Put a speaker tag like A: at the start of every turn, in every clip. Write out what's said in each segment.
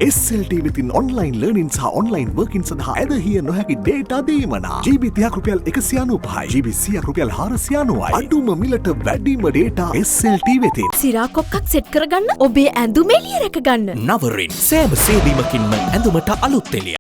A: SLT within online learning සහ online working සඳහා ඇදහිය නොහැකි data දීමනා GB 30ක් රුපියල් 195යි GB 100ක් රුපියල් 490යි අඩුම මිලට වැඩිම data SLT වෙතින්
B: සිරා කොක්කක් සෙට් කරගන්න ඔබේ ඇඳුම එළිය රැක ගන්න
C: නවරින් සෑම සේවීමකින්ම ඇඳුමට අලුත් එළිය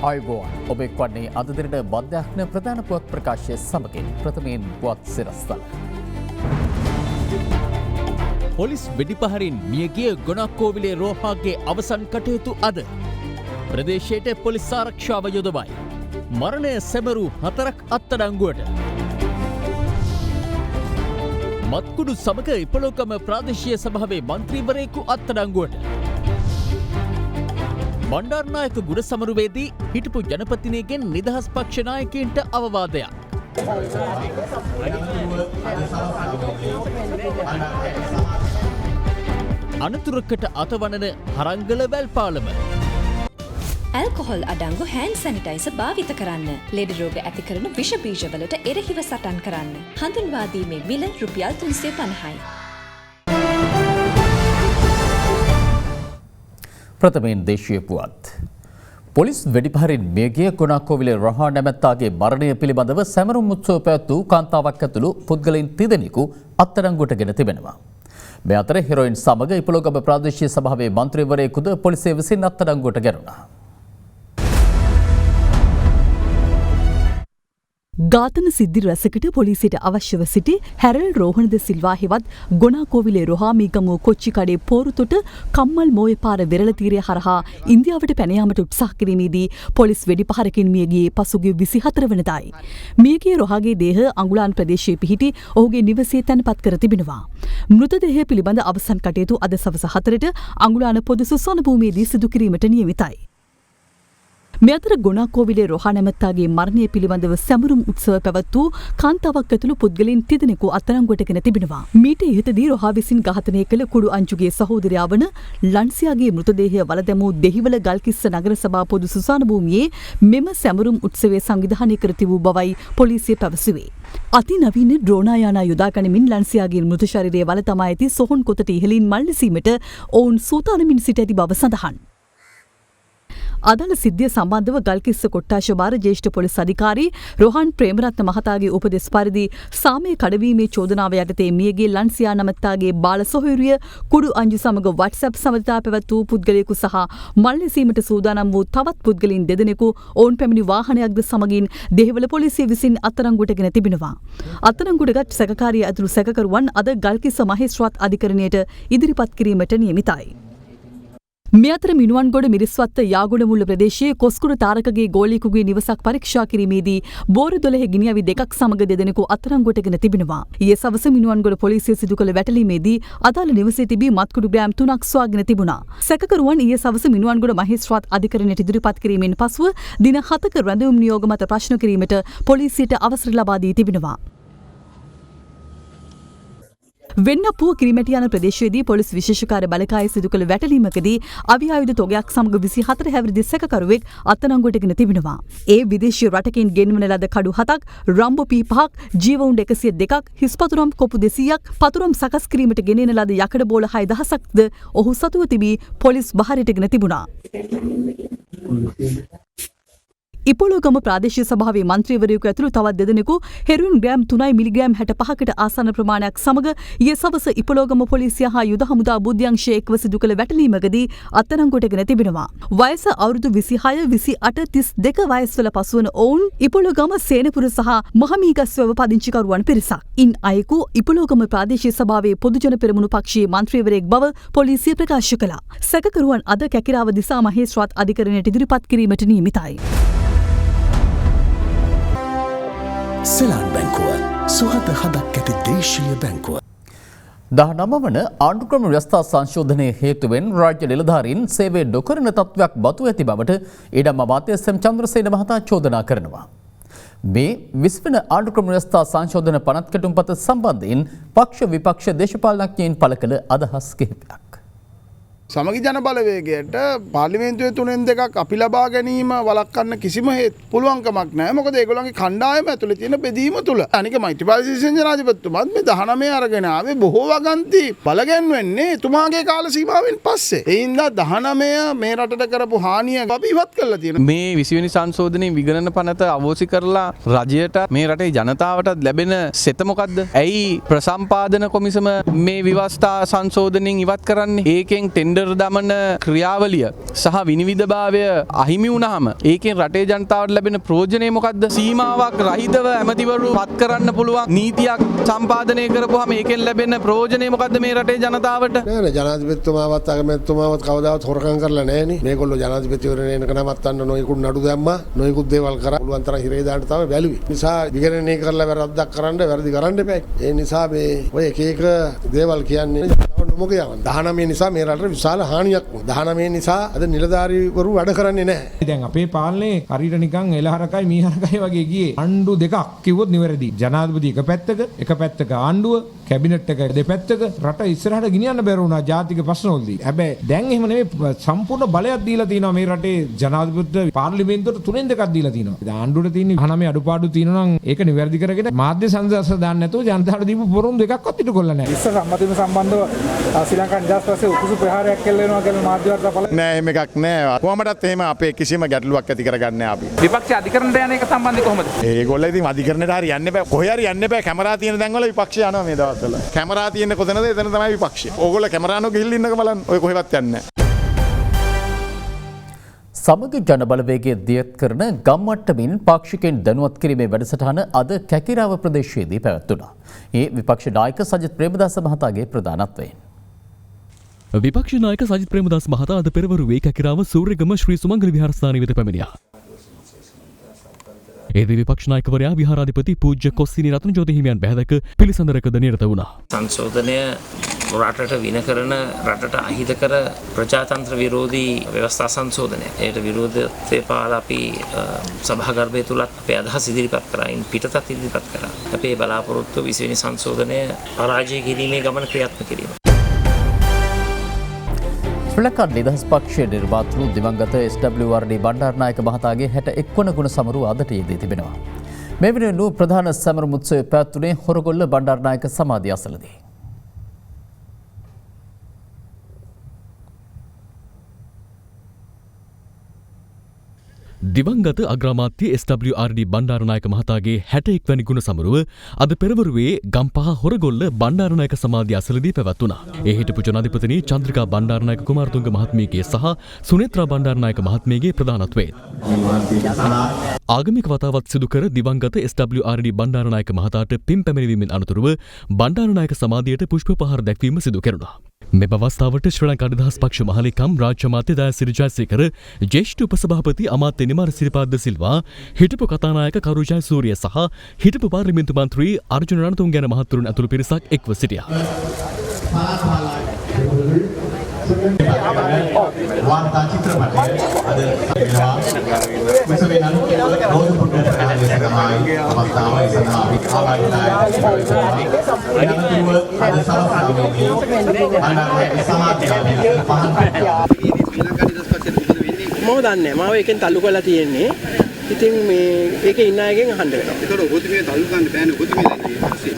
C: අයිබෝන් ඔබ එක්වන්නේ අද දිනට මධ්‍යහ්න ප්‍රධාන පුවත් ප්‍රකාශය සමගින් ප්‍රථමයෙන් පුවත් සිරස්තල. පොලිස් වෙඩිපහරින් මියගිය ගොනක්කෝවිලේ රෝහාගේ අවසන් කටයුතු අද. ප්‍රදේශයට පොලිස් ආරක්ෂාව යොදවයි. මරණය සැමරු 4ක් අත්අඩංගුවට. මත්කුඩු සමග ඉපලෝකම ප්‍රාදේශීය සභාවේ මන්ත්‍රීවරයෙකු අත්අඩංගුවට. බණ්ඩාරනායක ගුඩ සමරුවේදී හිටපු ජනපතිනියගෙන් නිදහස් පක්ෂ නායකයින්ට අවවාදයක්. අනතුරකට අතවනන හරංගල වැල්පාලම.
D: ඇල්කොහොල් අඩංගු හෑන්ඩ් සැනිටයිසර් භාවිත කරන්න. ලෙඩ රෝග ඇති කරන විෂ බීජවලට එරෙහිව සටන් කරන්න. හඳුන්වා දීමේ මිල රුපියල් 350යි.
C: ප්‍රථමයෙන් දේශීය පුවත්. පොලිස් වෙඩිපහරින් මියගිය ගොනක්කෝවිලේ රෝහා නැමැත්තාගේ මරණය පිළිබඳව සැමරුම් උත්සව පැවැත්වූ කාන්තාවක් ඇතුළු පුද්ගලයන් 3 දෙනෙකු අත්අඩංගුවට ගෙන තිබෙනවා. මේ අතර හෙරොයින් සමග ඉපලෝගම ප්‍රාදේශීය සභාවේ මන්ත්‍රීවරයෙකුද පොලිසිය විසින් අත්අඩංගුවට ගැනුණා.
E: ඝාතන සිද්ධි රැසකට පොලිසියට අවශ්‍යව සිටි හැරල් රෝහණ ද සිල්වා හෙවත් ගොනාකෝවිලේ රොහාමීගමුව කොච්චිකඩේ පෝරුතොට කම්මල් මෝය පාර වෙරළ තීරය හරහා ඉන්දියාවට පැන යාමට උත්සාහ කිරීමේදී පොලිස් වෙඩිපහරකින් මිය ගියේ පසුගිය 24 වෙනිදායි. මියගිය රොහාගේ දේහ අඟුලාන් ප්‍රදේශයේ පිහිටි ඔහුගේ නිවසේ තැන්පත් කර තිබෙනවා. මෘතදේහය පිළිබඳ අවසන් කටයුතු අද සවස 4ට අඟුලාන පොදු සුසාන භූමියේදී සිදු කිරීමට නියමිතයි. මේ අතර ගොනාකෝවිලේ රෝහා නැමැත්තාගේ මරණය පිළිබඳව සැමරුම් උත්සව පැවැත් වූ කාන්තාවක් ඇතුළු පුද්ගලයන් 3 දෙනෙකු අත්අඩංගුවට ගෙන තිබෙනවා. මීට ඉහතදී රෝහා විසින් ඝාතනය කළ කුඩු අංජුගේ සහෝදරයා වන ලන්සියාගේ මෘතදේහය වල දැමූ දෙහිවල ගල්කිස්ස නගර සභා පොදු සුසාන භූමියේ මෙම සැමරුම් උත්සවය සංවිධානය කර තිබූ බවයි පොලිසිය පැවසුවේ. අතිනවීන ඩ්‍රෝනා යානා යොදා ගනිමින් ලන්සියාගේ මෘත ශරීරය වල තමා ඇති සොහොන් කොතට ඉහළින් මල්ලසීමට ඔවුන් සූදානමින් සිට ඇති බව සඳහන්. අදාළ සිද්ධිය සම්බන්ධව ගල්කිස්ස කොට්ටාශ භාර ජ්‍යෙෂ්ඨ පොලිස් අධිකාරී රෝහන් ප්‍රේමරත්න මහතාගේ උපදෙස් පරිදි සාමය කඩවීමේ චෝදනාව යටතේ මියගිය ලන්සියා නමැත්තාගේ බාල සොහොයුරිය කුඩු අංජු සමග WhatsApp සබඳතා පැවැත් වූ පුද්ගලයෙකු සහ මල්ලසීමට සූදානම් වූ තවත් පුද්ගලයන් 2 දෙනෙකු ඔවුන් පැමිණි වාහනයක්ද සමගින් දෙහිවල පොලිසිය විසින් අත්අඩංගුවට ගෙන තිබෙනවා. අත්අඩංගුවටගත් සැකකාරිය ඇතුළු සැකකරුවන් අද ගල්කිස්ස මහේස්ත්‍රාත් අධිකරණයට ඉදිරිපත් කිරීමට නියමිතයි. මේ අතර මිනුවන්ගොඩ මිරිස්වත්ත යාගොඩමුල්ල ප්‍රදේශයේ කොස්කුර තාරකගේ ගෝලියෙකුගේ නිවසක් පරීක්ෂා කිරීමේදී බෝරු 12 ගිනි අවි 2ක් සමග 2 දෙනෙකු අත්අඩංගුවට ගෙන තිබෙනවා. ඊයේ සවස මිනුවන්ගොඩ පොලිසිය සිදු කළ වැටලීමේදී අදාළ නිවසේ තිබී මත්කුඩු ග්‍රෑම් 3ක් සොයාගෙන තිබුණා. සැකකරුවන් ඊයේ සවස මිනුවන්ගොඩ මහේස්ත්‍රාත් අධිකරණයට ඉදිරිපත් කිරීමෙන් පසුව දින 7ක රැඳවුම් නියෝග මත ප්‍රශ්න කිරීමට පොලිසියට අවසර ලබා දී තිබෙනවා. වෙන්නපුව කිරිමැටි යන ප්‍රදේශයේදී පොලිස් විශේෂකාර බලකාය සිදු කළ වැටලීමකදී අවි ආයුධ තොගයක් සමග 24 හැවිරිදි සැකකරුවෙක් අත්අඩංගුවට ගෙන තිබෙනවා. ඒ විදේශීය රටකින් ගෙන්වන ලද කඩු 7ක්, රම්බෝ පීපහක්, ජීවුණ්ඩ 102ක්, හිස්පතුරම් කොපු 200ක්, පතුරම් සකස් කිරීමට ගෙනෙන ලද යකඩ බෝල 6000ක්ද ඔහු සතුව තිබී පොලිස් බහරයට ගෙන තිබුණා. ඉපොලෝගම ප්‍රාදේශීය සභාවේ මන්ත්‍රීවරයෙකු ඇතුළු තවත් 2 දෙනෙකු හෙරොයින් ග්‍රෑම් 3 මිලිග්‍රෑම් 65කට ආසන්න ප්‍රමාණයක් සමග ඊයේ සවස ඉපොලෝගම පොලිසිය හා යුද හමුදා බුද්ධ්‍යංශය එක්ව සිදු කළ වැටලීමකදී අත්අඩංගුවට ගෙන තිබෙනවා. වයස අවුරුදු 26, 28, 32 වයස්වල පසුවන ඔවුන් ඉපොලෝගම සේනපුර සහ මහමීගස්වැව පදිංචිකරුවන් පිරිසක්. ඉන් අයෙකු ඉපොලෝගම ප්‍රාදේශීය සභාවේ පොදුජන පෙරමුණු පක්ෂයේ මන්ත්‍රීවරයෙක් බව පොලිසිය ප්‍රකාශ කළා. සැකකරුවන් අද කැකිරාව දිසා මහේස්ත්‍රාත් අධිකරණයට ඉදිරිපත් කිරීමට නියමිතයි.
A: සෙලාන් බැංකුව සුහද හදක් ඇති දේශීය බැංකුව.
C: 19 වන ආණ්ඩුක්‍රම ව්‍යවස්ථා සංශෝධනයේ හේතුවෙන් රාජ්‍ය නිලධාරීන් සේවය නොකරන තත්ත්වයක් බතු ඇති බවට ඊඩම් අමාත්‍ය එස්.එම්. චන්ද්‍රසේන මහතා චෝදනා කරනවා. මේ 20 වන ආණ්ඩුක්‍රම ව්‍යවස්ථා සංශෝධන පනත් කෙටුම්පත සම්බන්ධයෙන් පක්ෂ විපක්ෂ දේශපාලනඥයින් පළ කළ අදහස් කිහිපයක්.
F: සමගි ජන බලවේගයට පාර්ලිමේන්තුවේ 3/2ක් අපි ලබා ගැනීම වළක්වන්න කිසිම පුළුවන්කමක් නැහැ. මොකද ඒගොල්ලන්ගේ කණ්ඩායම ඇතුලේ තියෙන බෙදීම තුල. අනික මෛත්‍රීපාල සිරිසේන ජනාධිපතිතුමාත් මේ 19 අරගෙන ආවේ බොහෝ වගන්ති බලගැන්වෙන්නේ එතුමාගේ කාල සීමාවෙන් පස්සේ. ඒ හින්දා 19 මේ රටට කරපු හානිය අපි ඉවත් කරලා තියෙනවා.
G: මේ 20 වෙනි සංශෝධනයේ විගණන පනත අවෝසි කරලා රජයට මේ රටේ ජනතාවට ලැබෙන සෙත මොකද්ද? ඇයි ප්‍රසම්පාදන කොමිසම මේ විවස්ථා සංශෝධනයෙන් ඉවත් කරන්නේ? ඒකෙන් දමන ක්‍රියාවලිය සහ විනිවිදභාවය අහිමි වුණාම ඒකෙන් රටේ ජනතාවට ලැබෙන ප්‍රයෝජනය මොකද්ද? සීමාවක් රහිතව ඇමතිවරු පත් කරන්න පුළුවන් නීතියක් සම්පාදනය කරපුවාම ඒකෙන් ලැබෙන ප්‍රයෝජනය මොකද්ද මේ රටේ ජනතාවට?
H: නෑ ජනාධිපතිතුමාවත් අගමැතිතුමාවත් කවදාවත් හොරකම් කරලා නෑනේ. මේගොල්ලෝ ජනාධිපතිවරණ එනක නවත්තන්න නොයෙකුත් නඩු දැම්මා. නොයෙකුත් දේවල් කරා. පුළුවන් තරම් හිරේ දාන්න තමයි බැලුවේ. නිසා විගණනය කරලා වැරද්දක් කරන්න වැරදි කරන්න එපා. ඒ නිසා මේ ඔය එක එක දේවල් කියන්නේ මොකද යවන්න. 19 නිසා මේ රටට විශාල හානියක් 19 නිසා අද නිලධාරීවරු වැඩ කරන්නේ නැහැ.
I: දැන් අපේ පාලනේ හරියට නිකන් එලහරකයි මීහරකයි වගේ ගියේ. ආණ්ඩු දෙකක් කිව්වොත් නිවැරදි. ජනාධිපති එක පැත්තක ආණ්ඩුව, කැබිනට් එක දෙපැත්තක රට ඉස්සරහට ගෙනියන්න බැරි වුණා ජාතික ප්‍රශ්නවලදී. හැබැයි දැන් එහෙම නෙමෙයි සම්පූර්ණ බලයක් දීලා තිනවා මේ රටේ ජනාධිපති පාර්ලිමේන්තුවට 3/2ක් දීලා තිනවා. ඉතින් ආණ්ඩුවට තියෙන 19 අඩුපාඩු තියෙනවා නම් ඒක නිවැරදි කරගෙන මාධ්‍ය සංදර්ශ දාන්න නැතුව ජනතාවට දීපු පොරොන් දෙකක්වත් ඉටු කරලා නැහැ.
J: ඉස්සර සම්මතීම සම්බන්ධව ශ්‍රී ලංකා නිදහස් පස්සේ උකුසු ප්‍රහාරයක් කෙල්ලෙනවා කියලා මාධ්‍ය වාර්තා පළ
F: නෑ එහෙම එකක් නෑ. කොහමදත් එහෙම අපේ කිසිම ගැටලුවක් ඇති කරගන්නේ අපි.
J: විපක්ෂ අධිකරණයට යන එක සම්බන්ධව කොහොමද?
F: ඒගොල්ලෝ ඉතින් අධිකරණයට හරි යන්න බෑ. කොහේ හරි යන්න බෑ. කැමරා තියෙන තැන්වල විපක්ෂය යනවා මේ දවස්වල. කැමරා තියෙන කොතනද? එතන තමයි විපක්ෂය. ඕගොල්ලෝ කැමරානෝ ගිහිල්ලා ඉන්නක බලන්න. ඔය කොහෙවත් යන්නේ නෑ.
C: සමග ජන බලවේගයේ දියත් කරන ගම්මට්ටමින් පාක්ෂිකයන් දැනුවත් කිරීමේ වැඩසටහන අද කැකිරාව ප්‍රදේශයේදී පැවැත්වුණා. ඒ විපක්ෂ නායක සජිත් ප්‍රේමදාස මහතාගේ ප්‍රධානත්වයෙන්.
K: විපක්ෂ නායක සජිත් ප්‍රේමදාස මහතා අද පෙරවරුවේ කැකිරාව සූර්යගම ශ්‍රී සුමංගල විහාරස්ථානයේ වෙත පැමිණියා. ඒදී විපක්ෂ නායකවරයා විහාරාධිපති පූජ්‍ය කොස්සිනි රත්නජෝති හිමියන් බැහැදක පිළිසඳරකද නිරත වුණා.
L: සංශෝධනය රටට වින කරන රටට අහිත කර ප්‍රජාතන්ත්‍ර විරෝධී ව්‍යවස්ථා සංශෝධනය. ඒට විරෝධත්වය පාලා අපි සභාගර්භය තුලත් අපේ අදහස් ඉදිරිපත් කරා. ඉන් පිටතත් ඉදිරිපත් කරා. අපේ බලාපොරොත්තුව 20 වෙනි සංශෝධනය පරාජය කිරීමේ ගමන ක්‍රියාත්මක කිරීම.
C: ශ්‍රී ලංකා නිදහස් පක්ෂයේ නිර්මාතෘ දිවංගත SWRD බණ්ඩාරනායක මහතාගේ 61 වන ගුණ සමරුව අදට යෙදී තිබෙනවා. මේ වෙනුවෙන් ප්‍රධාන සැමරුම් උත්සවය පැවැත්වුණේ හොරගොල්ල බණ්ඩාරනායක සමාධිය අසලදී.
K: දිවංගත අග්‍රාමාත්‍ය SWRD බණ්ඩාරනායක මහතාගේ 61 වැනි ගුණ සමරුව අද පෙරවරුවේ ගම්පහ හොරගොල්ල බණ්ඩාරනායක සමාධිය අසලදී පැවැත්වුණා. ඒ හිටපු ජනාධිපතිනි චන්ද්‍රිකා බණ්ඩාරනායක කුමාරතුංග මහත්මියගේ සහ සුනේත්‍රා බණ්ඩාරනායක මහත්මියගේ ප්‍රධානත්වයෙන් ආගමික වතාවත් සිදු කර දිවංගත SWRD බණ්ඩාරනායක මහතාට පින් පැමිණීමෙන් අනතුරුව බණ්ඩාරනායක සමාධියට පුෂ්ප පහර දැක්වීම සිදු කෙරුණා. මෙම අවස්ථාවට ශ්‍රී ලංකා නිදහස් පක්ෂ මහලේකම් රාජ්‍ය අමාත්‍ය දයාසිරි ජයසේකර, ජ්‍යෙෂ්ඨ උපසභාපති අමාත්‍ය නිමාර සිරිපාද සිල්වා, හිටපු කතානායක කරු ජයසූරිය සහ හිටපු පාර්ලිමේන්තු මන්ත්‍රී අර්ජුන රණතුංග යන මහත්වරුන් ඇතුළු පිරිසක් එක්ව සිටියා.
M: वार्ता चित्रपटे अद विसवेननु रोज पुट्टे प्रहारे सगमाई अवस्थावයි සඳහාවි ආවාදනාය එනතුරුව අද සවස්තාවේදී අනාගත සමාජයේ
N: මම දන්නේ මාව එකෙන් තල්ලු කරලා තියෙන්නේ. ඉතින් මේ ඒකේ ඉන්න අයගෙන් අහන්න වෙනවා. ඒතකොට ඔබතුමිය තල්ලු ගන්න බෑනේ ඔබතුමිය.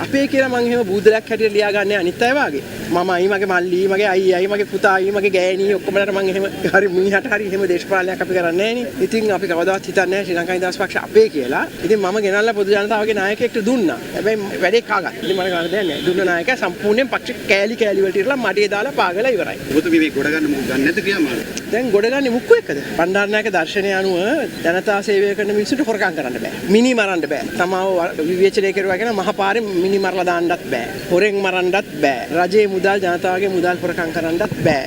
N: අපේ කියලා මං එහෙම බූදලයක් හැටියට ලියා ගන්න අනිත් අය වාගේ. මම අයි මගේ මල්ලි මගේ අයියයි මගේ පුතායි මගේ ගෑණි ඔක්කොමලට මං එහෙම හරි මිනිහට හරි එහෙම දේශපාලනයක් අපි කරන්නේ නැහැ නේ. ඉතින් අපි කවදාවත් හිතන්නේ නැහැ ශ්‍රී ලංකා නිදහස් පක්ෂ අපේ කියලා. ඉතින් මම ගෙනල්ලා පොදු ජනතාවගේ නායකයෙක්ට දුන්නා. හැබැයි වැඩේ කාගත්තා. ඉතින් මම කරන්න දෙයක් නැහැ. දුන්න නායකයා සම්පූර්ණයෙන් පක්ෂ කෑලි වලට ඉරලා මඩේ දාලා පාගලා ඉවරයි. ඔබතුමිය මේ ගොඩ ගන්න මොකක් ගන්න නැද්ද ක්‍රියාමාර්ග? දැන් ගොඩ ගන්නේ මුක්කු එක්කද? බණ්ඩාරනායක දර්ශනය අනුව ජනතා සේවය කරන මිනිස්සුන්ට හොරකම් කරන්න බෑ. මිනි මරන්න බෑ. තමාව විවේචනය කරුවා කියන මහා පාරේ මිනි මරලා දාන්නත් බෑ. හොරෙන් මරන්නත් බෑ. රජයේ මුදල් ජනතාවගේ මුදල් හොරකම් කරන්නත් බෑ.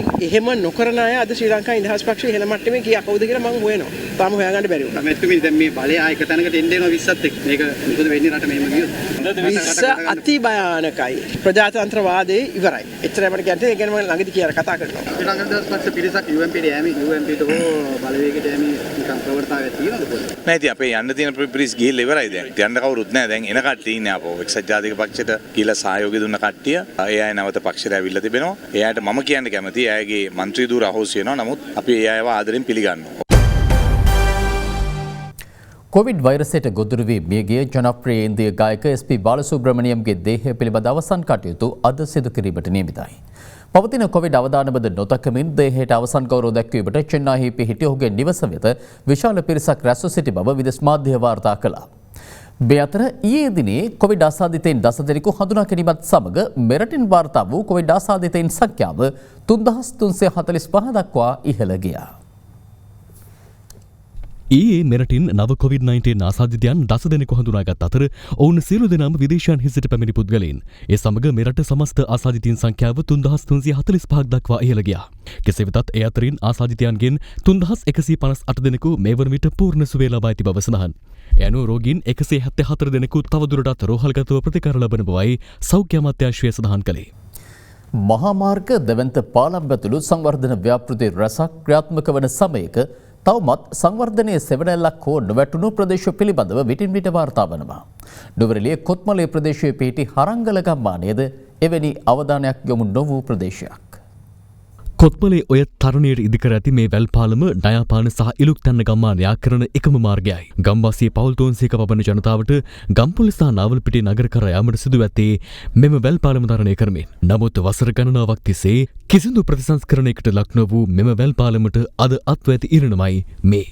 N: ඉතින් එහෙම නොකරන අය අද ශ්‍රී ලංකා නිදහස් පක්ෂයේ ඉහළ මට්ටමේ කීයක් කවුද කියලා මම හොයනවා. තාම හොයාගන්න බැරි වුණා.
O: මෙතුමින් දැන් මේ බලය ආයක තැනකට එන්න එනවා 20ත් එක්ක. මේක මොකද වෙන්නේ රට මෙහෙම ගියොත්?
N: 20 අති භයානකයි. ප්‍රජාතන්ත්‍රවාදයේ ඉවරයි. එච්චරයි මට කියන්නේ. ඒ කියන්නේ මම ළඟදී කියලා කතා කරනවා.
O: ශ්‍රී ලංකා නිදහස් පක්ෂ පිරිසක් UMP ට හෝ බලවේගයට යෑමේ නිකන් ප්‍රවෘත්තාවක් තියෙනවද පොඩ්ඩක්?
P: නෑ ඉතින් අපේ යන්න තියෙන පිරිස් ගිහිල්ලා ඉවරයි දැන්. යන්න කවුරුත් නෑ දැන් එන කට්ටිය ඉන්නේ අපෝ. එක්සත් ජාතික පක්ෂයට කියලා සහයෝගය දුන්න කට්ටිය. ඒ අය නැවත පක්ෂයට ඇවිල්ලා තිබෙනවා. ඒ අයට මම කියන්න කැමතියි. එයාගේ മന്ത്രി ධූර අහෝසි වෙනවා. නමුත් අපි ඒ අයව ආදරෙන් පිළිගන්නවා.
C: කොවිඩ් වෛරසයට ගොදුරු වී මියගිය ජනප්‍රිය ඉන්දිය ගායක SP බාලසුබ්‍රමණියම්ගේ දේහය පිළිබඳ අවසන් කටයුතු අද සිදු කිරීමට නියමිතයි. පවතින කොවිඩ් අවදානමද නොතකමින් දේහයට අවසන් ගෞරව දැක්වීමට චෙන්නයිහි පිහිටි ඔහුගේ නිවස වෙත විශාල පිරිසක් රැස්ව සිටි බව විදෙස් මාධ්‍ය වාර්තා කළා. මේ අතර ඊයේ දිනේ කොවිඩ් ආසාදිතයින් 10 දෙනෙකු හඳුනා ගැනීමත් සමග මෙරටින් වාර්තා වූ කොවිඩ් ආසාදිතයින් සංඛ්‍යාව 3345 දක්වා ඉහළ ගියා.
K: ඊයේ මෙරටින් නව COVID-19 ආසාදිතයන් 10 දෙනෙකු හඳුනාගත් අතර ඔවුන් සියලු දෙනාම විදේශයන්හි සිට පැමිණි පුද්ගලයින්. ඒ සමග මෙරට සමස්ත ආසාදිතයින් සංඛ්‍යාව 3345ක් දක්වා ඉහළ ගියා. කෙසේ වෙතත් ඒ අතරින් ආසාදිතයන්ගෙන් 3158 දෙනෙකු මේ වන විට පූර්ණ සුවය ලබා ඇති බව සඳහන්. ඒ අනුව රෝගීන් 174 දෙනෙකු තවදුරටත් රෝහල්ගතව ප්‍රතිකාර ලබන බවයි සෞඛ්‍ය අමාත්‍යාංශය සඳහන් කළේ.
C: මහා මාර්ග දෙවන්ත පාලම් ඇතුළු සංවර්ධන ව්‍යාපෘති රැසක් ක්‍රියාත්මක වන සමයක තවමත් සංවර්ධනයේ සෙවණැල්ලක් හෝ නොවැටුණු ප්‍රදේශ පිළිබඳව විටින් විට වාර්තා වනවා. නුවරඑළිය කොත්මලේ ප්‍රදේශයේ පිහිටි හරංගල ගම්මානයේද එවැනි අවධානයක් යොමු නොවූ ප්‍රදේශයක්.
K: කොත්මලේ ඔය තරණයට ඉදිකර ඇති මේ වැල් පාලම ඩයාපාන සහ ඉලුක්තැන්න ගම්මාන යා කරන එකම මාර්ගයයි. ගම්වාසී පවුල් 300ක පමණ ජනතාවට ගම්පොළ සහ නාවලපිටිය නගර කර යාමට සිදු ඇත්තේ මෙම වැල් පාලම තරණය කරමින්. නමුත් වසර ගණනාවක් තිස්සේ කිසිදු ප්‍රතිසංස්කරණයකට ලක් නොවූ මෙම වැල් පාලමට අද අත්ව ඇති ඉරණමයි මේ.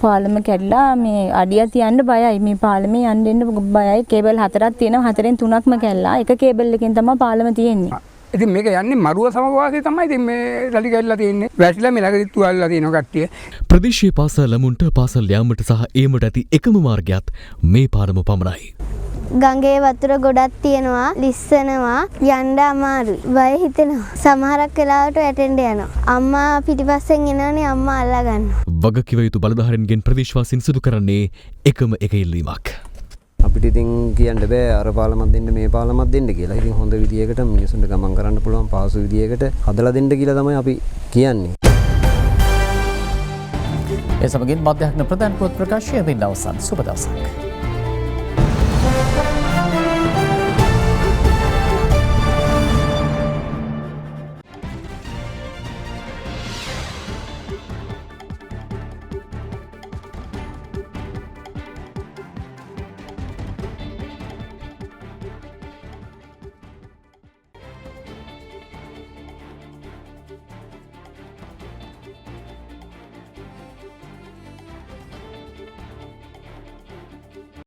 Q: පාලම කැඩලා මේ අඩිය තියන්න බයයි. මේ පාලමේ යන්න දෙන්න බයයි. කේබල් 4ක් තියෙනවා. 4න් 3ක්ම කැඩලා. එක කේබල් එකකින් තමයි පාලම තියෙන්නේ.
R: ඉතින් මේක යන්නේ මරුව සමවාසී තමයි. ඉතින් මේ රැලි කැඩලා තියෙන්නේ. වැටිලා මේ ළඟදිත් තුවාලලා තියෙනවා කට්ටිය.
K: ප්‍රදේශීය පාසල් ළමුන්ට පාසල් යාමට සහ ඒමට ඇති එකම මාර්ගයත් මේ පාලම පමණයි.
S: ගඟේ වතුර ගොඩක් තියෙනවා, ලිස්සනවා, යන්න අමාරුයි. බය හිතෙනවා. සමහරක් වෙලාවට වැටෙන්න යනවා. අම්මා පිටිපස්සෙන් එනවනේ අම්මා අල්ලා ගන්නවා.
K: වගකිව යුතු බලධාරීන්ගෙන් ප්‍රදේශවාසීන් සිදු කරන්නේ එකම එක ඉල්ලීමක්.
T: අපිට ඉතින් කියන්න බෑ අර පාලමක් දෙන්න මේ පාලමක් දෙන්න කියලා. ඉතින් හොඳ විදියකට මිනිසුන්ට ගමන් කරන්න පුළුවන් පහසු විදියකට හදලා දෙන්න කියලා තමයි අපි කියන්නේ.
C: ඒ සමගින් මධ්‍යහ්න ප්‍රධාන පුවත් ප්‍රකාශය වෙන්න අවසන්. සුබ දවසක්.